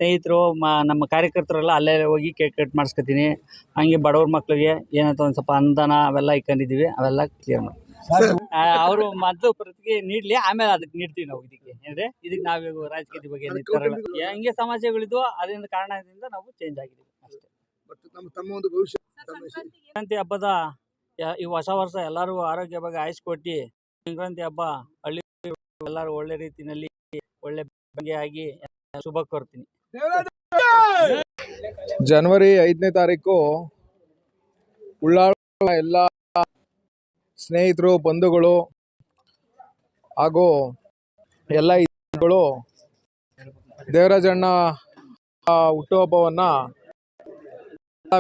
ಸ್ನೇಹಿತರು ನಮ್ಮ ಕಾರ್ಯಕರ್ತರೆಲ್ಲ ಅಲ್ಲೇ ಹೋಗಿ ಕೇಕ್ ಕಟ್ ಮಾಡಿಸ್ಕೊತೀನಿ. ಹಂಗೆ ಬಡವ್ರ ಮಕ್ಳಿಗೆ ಏನಂತ ಒಂದು ಸ್ವಲ್ಪ ಅನುದಾನ ಅವೆಲ್ಲ ಇಟ್ಕೊಂಡಿದ್ದೀವಿ, ಅವೆಲ್ಲ ಕ್ಲಿಯರ್ ಮಾಡಿ ಅವರು ಮೊದಲು ಪ್ರತಿಗೆ ನೀಡ್ಲಿ, ಆಮೇಲೆ ಅದಕ್ಕೆ ನೀಡ್ತೀವಿ ನಾವು. ಇದಕ್ಕೆ ನಾವು ರಾಜಕೀಯದ ಬಗ್ಗೆ ಹಂಗೆ ಸಮಸ್ಯೆಗಳಿದ್ವು, ಅದರಿಂದ ಕಾರಣದಿಂದ ನಾವು ಚೇಂಜ್ ಆಗಿದ್ದೀವಿ ಅಷ್ಟೇ. ಸಂಕ್ರಾಂತಿ ಹಬ್ಬದ ಈ ಹೊಸ ವರ್ಷ ಎಲ್ಲರೂ ಆರೋಗ್ಯ ಬಗ್ಗೆ ಆಯುಷ್ ಕೊಟ್ಟು ಸಂಕ್ರಾಂತಿ ಹಬ್ಬ ಹಳ್ಳಿ ಎಲ್ಲರೂ ಒಳ್ಳೆ ರೀತಿಯಲ್ಲಿ ಒಳ್ಳೆ ಬಗೆಯಾಗಿ ಶುಭ ಕೋರ್ತೀನಿ. ಜನವರಿ 5ನೇ ತಾರೀಕು ಉಳ್ಳಾಳ ಎಲ್ಲ ಸ್ನೇಹಿತರು, ಬಂಧುಗಳು ಹಾಗೂ ಎಲ್ಲ ಹಿತೈಷಿಗಳು ದೇವರಾಜಣ್ಣ ಹುಟ್ಟುಹಬ್ಬವನ್ನ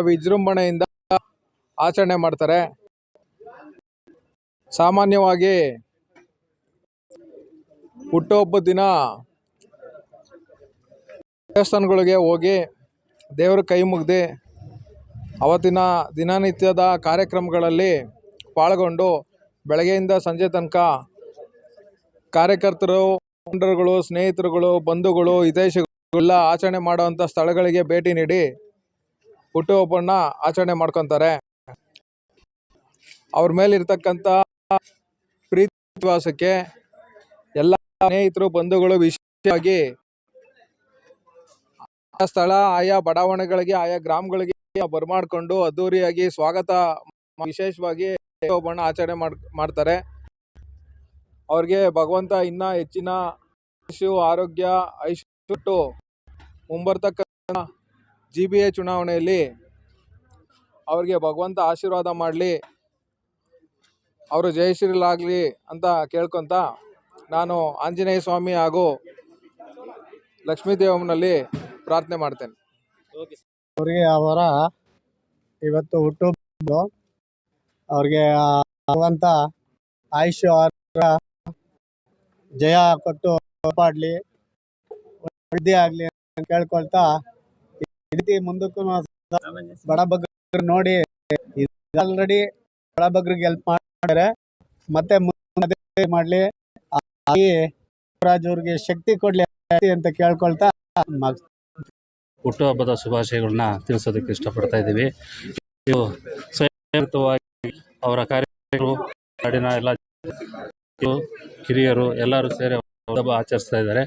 ವಿಜೃಂಭಣೆಯಿಂದ ಆಚರಣೆ ಮಾಡ್ತಾರೆ. ಸಾಮಾನ್ಯವಾಗಿ ಹುಟ್ಟುಹಬ್ಬದ ದಿನ ದೇವಸ್ಥಾನಗಳಿಗೆ ಹೋಗಿ ದೇವರ ಕೈ ಮುಗ್ದು ಅವತ್ತಿನ ದಿನನಿತ್ಯದ ಕಾರ್ಯಕ್ರಮಗಳಲ್ಲಿ ಪಾಲ್ಗೊಂಡು ಬೆಳಗ್ಗೆಯಿಂದ ಸಂಜೆ ತನಕ ಕಾರ್ಯಕರ್ತರು, ಮುಖಂಡರುಗಳು, ಸ್ನೇಹಿತರುಗಳು, ಬಂಧುಗಳು, ಹಿತೈಷಿಗಳೆಲ್ಲ ಆಚರಣೆ ಮಾಡುವಂಥ ಸ್ಥಳಗಳಿಗೆ ಭೇಟಿ ನೀಡಿ ಹುಟ್ಟುಹಬ್ಬನ ಆಚರಣೆ ಮಾಡ್ಕೊತಾರೆ. ಅವ್ರ ಮೇಲಿರ್ತಕ್ಕಂಥ ಪ್ರೀತಿ ವಿಶ್ವಾಸಕ್ಕೆ ಎಲ್ಲ ಸ್ನೇಹಿತರು, ಬಂಧುಗಳು ವಿಶೇಷವಾಗಿ ಆ ಸ್ಥಳ, ಆಯಾ ಬಡಾವಣೆಗಳಿಗೆ, ಆಯಾ ಗ್ರಾಮಗಳಿಗೆ ಬರಮಾಡ್ಕೊಂಡು ಅದ್ದೂರಿಯಾಗಿ ಸ್ವಾಗತ, ವಿಶೇಷವಾಗಿ ಹುಟ್ಟುಹಬ್ಬನ ಆಚರಣೆ ಮಾಡ್ತಾರೆ. ಅವ್ರಿಗೆ ಭಗವಂತ ಇನ್ನ ಹೆಚ್ಚಿನ ಆರೋಗ್ಯ, ಐಶ್ವರ್ಯ ಮುಂಬರ್ತಕ್ಕಂಥ GBA ಚುನಾವಣೆಯಲ್ಲಿ ಅವ್ರಿಗೆ ಭಗವಂತ ಆಶೀರ್ವಾದ ಮಾಡಲಿ, ಅವರು ಜಯಶ್ರೀಲಾಗಲಿ ಅಂತ ಕೇಳ್ಕೊಂತ ನಾನು ಆಂಜನೇಯ ಸ್ವಾಮಿ ಹಾಗೂ ಲಕ್ಷ್ಮೀ ದೇವಮ್ಮನಲ್ಲಿ ಪ್ರಾರ್ಥನೆ ಮಾಡ್ತೇನೆ. ಅವ್ರಿಗೆ ಅವರ ಇವತ್ತು ಹುಟ್ಟುಹಬ್ಬ, ಅವ್ರಿಗೆ ಭಗವಂತ ಆಯುಷ್ ಜಯ ಕೊಟ್ಟು ಕಾಪಾಡಲಿ, ಒಳ್ಳೆ ಆಗಲಿ ಅಂತ ಕೇಳ್ಕೊಳ್ತಾ, ಈ ರೀತಿ ಮುಂದಕ್ಕೂ ಬಡಬಗ್ಗರು ನೋಡಿ ಆಲ್ರೆಡಿ ಬಡಬಗ್ಗರಿಗೆ ಹೆಲ್ಪ್ ಮಾಡ್ತಾರೆ, ಮತ್ತೆ ಮುಂದೆ ಮಾಡಲಿ, ರಾಜ್ ಅವ್ರಿಗೆ ಶಕ್ತಿ ಕೊಡ್ಲಿ ಅಂತ ಕೇಳ್ಕೊಳ್ತಾ ಹುಟ್ಟುಹಬ್ಬದ ಶುಭಾಶಯಗಳನ್ನ ತಿಳಿಸೋದಕ್ಕೆ ಇಷ್ಟಪಡ್ತಾ ಇದ್ದೀವಿ. ಇದು ಸ್ವಯಂಪ್ರೇರಿತವಾಗಿ ಅವರ ಕಾರ್ಯಕರ್ತರು, ನಾಡಿನ ಎಲ್ಲ ಕಿರಿಯರು ಎಲ್ಲರೂ ಸೇರಿ ಹಬ್ಬ ಆಚರಿಸ್ತಾ ಇದ್ದಾರೆ.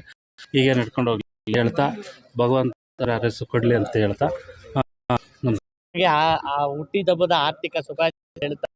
ಹೀಗೆ ನಡ್ಕೊಂಡು ಹೋಗಿ ಹೇಳ್ತಾ ಭಗವಂತರ ಹೆಸರು ಕೊಡಲಿ ಅಂತ ಹೇಳ್ತಾ ಹುಟ್ಟಿದ ಹಬ್ಬದ ಆರ್ಥಿಕ ಶುಭಾಶಯ ಹೇಳ್ತಾ